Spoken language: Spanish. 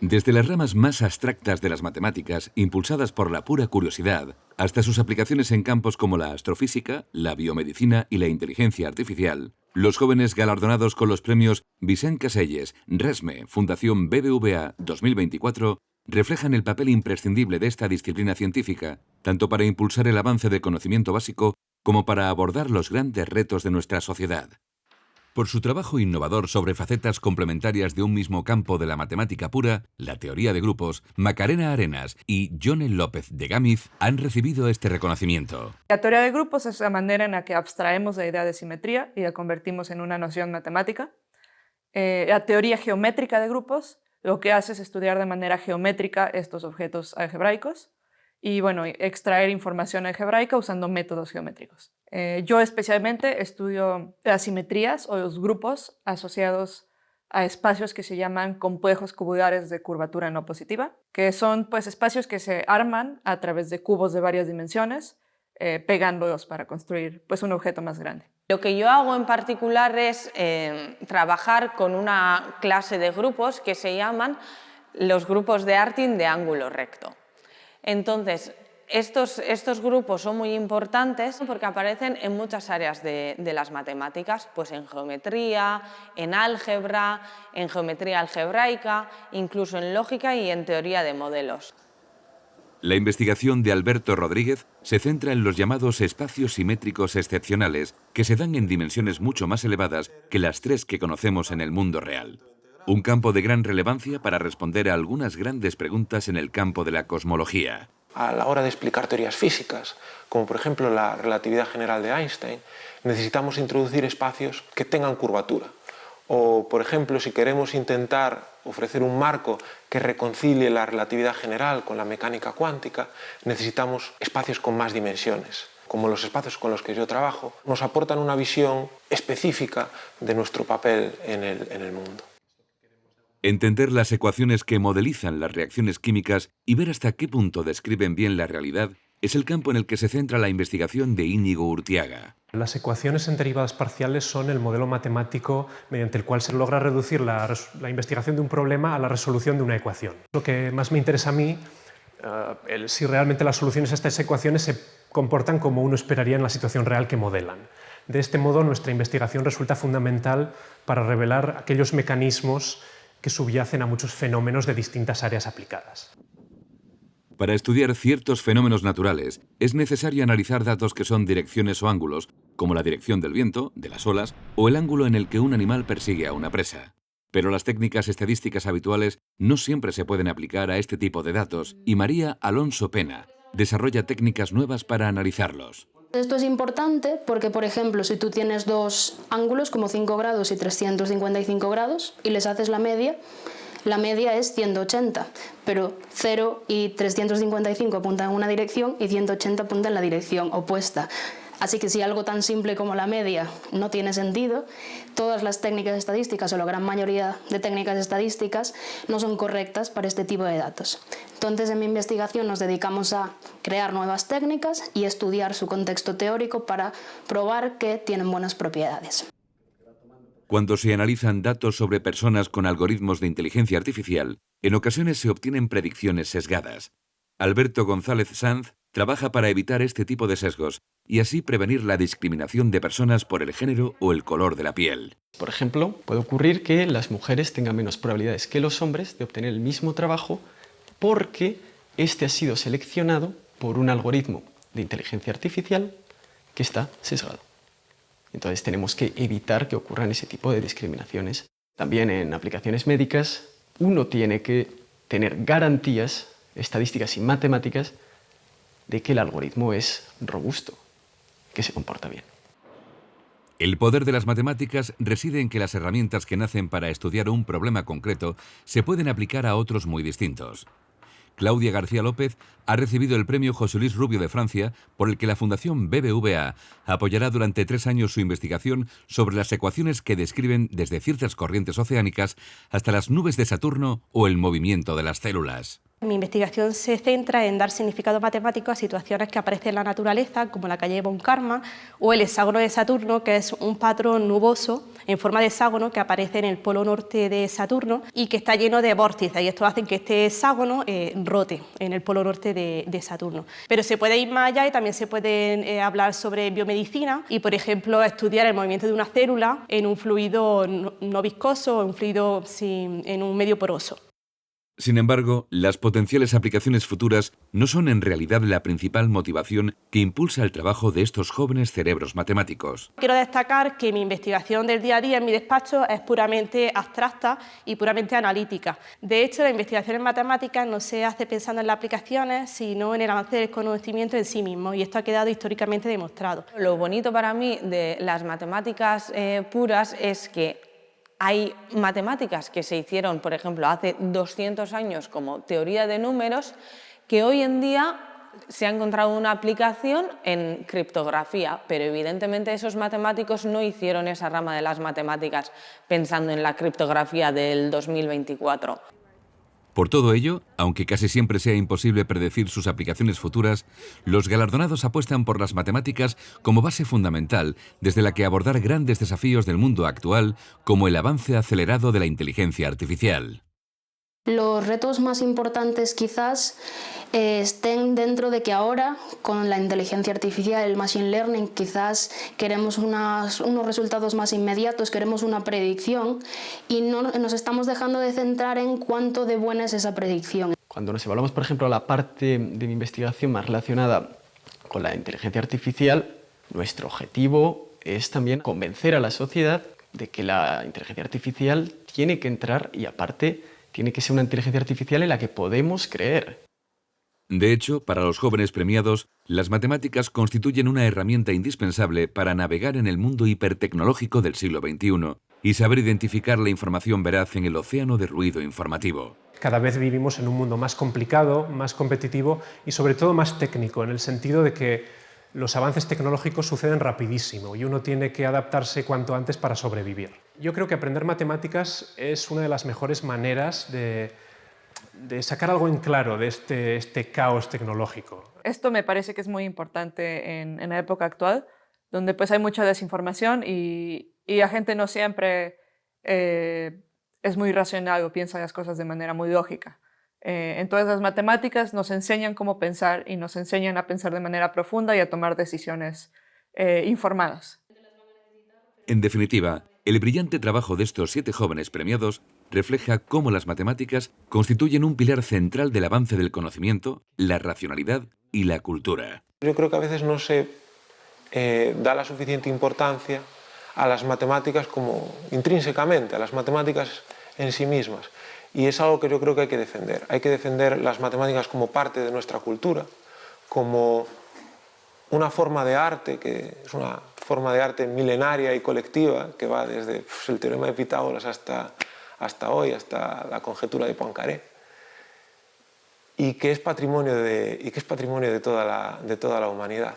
Desde las ramas más abstractas de las matemáticas, impulsadas por la pura curiosidad, hasta sus aplicaciones en campos como la astrofísica, la biomedicina y la inteligencia artificial, los jóvenes galardonados con los premios Vicent Caselles, RESME, Fundación BBVA 2024, reflejan el papel imprescindible de esta disciplina científica, tanto para impulsar el avance del conocimiento básico como para abordar los grandes retos de nuestra sociedad. Por su trabajo innovador sobre facetas complementarias de un mismo campo de la matemática pura, la teoría de grupos, Macarena Arenas y Jonel López de Gámez han recibido este reconocimiento. La teoría de grupos es la manera en la que abstraemos la idea de simetría y la convertimos en una noción matemática. La teoría geométrica de grupos lo que hace es estudiar de manera geométrica estos objetos algebraicos y extraer información algebraica usando métodos geométricos. Yo especialmente estudio las simetrías o los grupos asociados a espacios que se llaman complejos cubulares de curvatura no positiva, que son espacios que se arman a través de cubos de varias dimensiones, pegándolos para construir un objeto más grande. Lo que yo hago en particular es trabajar con una clase de grupos que se llaman los grupos de Artin de ángulo recto. Entonces, estos grupos son muy importantes porque aparecen en muchas áreas de las matemáticas, pues en geometría, en álgebra, en geometría algebraica, incluso en lógica y en teoría de modelos. La investigación de Alberto Rodríguez se centra en los llamados espacios simétricos excepcionales, que se dan en dimensiones mucho más elevadas que las tres que conocemos en el mundo real. Un campo de gran relevancia para responder a algunas grandes preguntas en el campo de la cosmología. A la hora de explicar teorías físicas, como por ejemplo la relatividad general de Einstein, necesitamos introducir espacios que tengan curvatura. O, por ejemplo, si queremos intentar ofrecer un marco que reconcilie la relatividad general con la mecánica cuántica, necesitamos espacios con más dimensiones. Como los espacios con los que yo trabajo, nos aportan una visión específica de nuestro papel en el mundo. Entender las ecuaciones que modelizan las reacciones químicas y ver hasta qué punto describen bien la realidad es el campo en el que se centra la investigación de Íñigo Urtiaga. Las ecuaciones en derivadas parciales son el modelo matemático mediante el cual se logra reducir la investigación de un problema a la resolución de una ecuación. Lo que más me interesa a mí es si realmente las soluciones a estas ecuaciones se comportan como uno esperaría en la situación real que modelan. De este modo, nuestra investigación resulta fundamental para revelar aquellos mecanismos que subyacen a muchos fenómenos de distintas áreas aplicadas. Para estudiar ciertos fenómenos naturales, es necesario analizar datos que son direcciones o ángulos, como la dirección del viento, de las olas, o el ángulo en el que un animal persigue a una presa. Pero las técnicas estadísticas habituales no siempre se pueden aplicar a este tipo de datos, y María Alonso Pena desarrolla técnicas nuevas para analizarlos. Esto es importante porque, por ejemplo, si tú tienes dos ángulos como 5 grados y 355 grados y les haces la media es 180, pero 0 y 355 apuntan en una dirección y 180 apuntan en la dirección opuesta. Así que si algo tan simple como la media no tiene sentido, todas las técnicas estadísticas o la gran mayoría de técnicas estadísticas no son correctas para este tipo de datos. Entonces, en mi investigación nos dedicamos a crear nuevas técnicas y estudiar su contexto teórico para probar que tienen buenas propiedades. Cuando se analizan datos sobre personas con algoritmos de inteligencia artificial, en ocasiones se obtienen predicciones sesgadas. Alberto González Sanz trabaja para evitar este tipo de sesgos y así prevenir la discriminación de personas por el género o el color de la piel. Por ejemplo, puede ocurrir que las mujeres tengan menos probabilidades que los hombres de obtener el mismo trabajo porque este ha sido seleccionado por un algoritmo de inteligencia artificial que está sesgado. Entonces tenemos que evitar que ocurran ese tipo de discriminaciones. También en aplicaciones médicas uno tiene que tener garantías estadísticas y matemáticas de que el algoritmo es robusto, que se comporta bien. El poder de las matemáticas reside en que las herramientas que nacen para estudiar un problema concreto se pueden aplicar a otros muy distintos. Claudia García López ha recibido el premio José Luis Rubio de Francia, por el que la Fundación BBVA apoyará durante 3 años su investigación sobre las ecuaciones que describen desde ciertas corrientes oceánicas hasta las nubes de Saturno o el movimiento de las células. Mi investigación se centra en dar significado matemático a situaciones que aparecen en la naturaleza, como la calle von Karman o el hexágono de Saturno, que es un patrón nuboso en forma de hexágono que aparece en el polo norte de Saturno y que está lleno de vórtices, y esto hace que este hexágono rote en el polo norte de Saturno. Pero se puede ir más allá y también se puede hablar sobre biomedicina y, por ejemplo, estudiar el movimiento de una célula en un fluido no viscoso o en un fluido en un medio poroso. Sin embargo, las potenciales aplicaciones futuras no son en realidad la principal motivación que impulsa el trabajo de estos jóvenes cerebros matemáticos. Quiero destacar que mi investigación del día a día en mi despacho es puramente abstracta y puramente analítica. De hecho, la investigación en matemáticas no se hace pensando en las aplicaciones, sino en el avance del conocimiento en sí mismo, y esto ha quedado históricamente demostrado. Lo bonito para mí de las matemáticas puras es que hay matemáticas que se hicieron, por ejemplo, hace 200 años como teoría de números, que hoy en día se ha encontrado una aplicación en criptografía, pero evidentemente esos matemáticos no hicieron esa rama de las matemáticas pensando en la criptografía del 2024. Por todo ello, aunque casi siempre sea imposible predecir sus aplicaciones futuras, los galardonados apuestan por las matemáticas como base fundamental desde la que abordar grandes desafíos del mundo actual, como el avance acelerado de la inteligencia artificial. Los retos más importantes quizás estén dentro de que ahora, con la inteligencia artificial, el machine learning, quizás queremos unos resultados más inmediatos, queremos una predicción y no nos estamos dejando de centrar en cuánto de buena es esa predicción. Cuando nos evaluamos, por ejemplo, la parte de mi investigación más relacionada con la inteligencia artificial, nuestro objetivo es también convencer a la sociedad de que la inteligencia artificial tiene que entrar y, aparte, tiene que ser una inteligencia artificial en la que podemos creer. De hecho, para los jóvenes premiados, las matemáticas constituyen una herramienta indispensable para navegar en el mundo hipertecnológico del siglo XXI y saber identificar la información veraz en el océano de ruido informativo. Cada vez vivimos en un mundo más complicado, más competitivo y sobre todo más técnico, en el sentido de que los avances tecnológicos suceden rapidísimo y uno tiene que adaptarse cuanto antes para sobrevivir. Yo creo que aprender matemáticas es una de las mejores maneras de sacar algo en claro de este caos tecnológico. Esto me parece que es muy importante en la época actual, donde pues hay mucha desinformación y la gente no siempre es muy racional o piensa las cosas de manera muy lógica. Entonces las matemáticas nos enseñan cómo pensar y nos enseñan a pensar de manera profunda y a tomar decisiones informadas. En definitiva, el brillante trabajo de estos 7 jóvenes premiados refleja cómo las matemáticas constituyen un pilar central del avance del conocimiento, la racionalidad y la cultura. Yo creo que a veces no se da la suficiente importancia a las matemáticas como intrínsecamente, a las matemáticas en sí mismas. Y es algo que yo creo que hay que defender. Hay que defender las matemáticas como parte de nuestra cultura, como una forma de arte, que es una forma de arte milenaria y colectiva, que va desde el teorema de Pitágoras hasta hoy, hasta la conjetura de Poincaré, y que es patrimonio de toda la humanidad.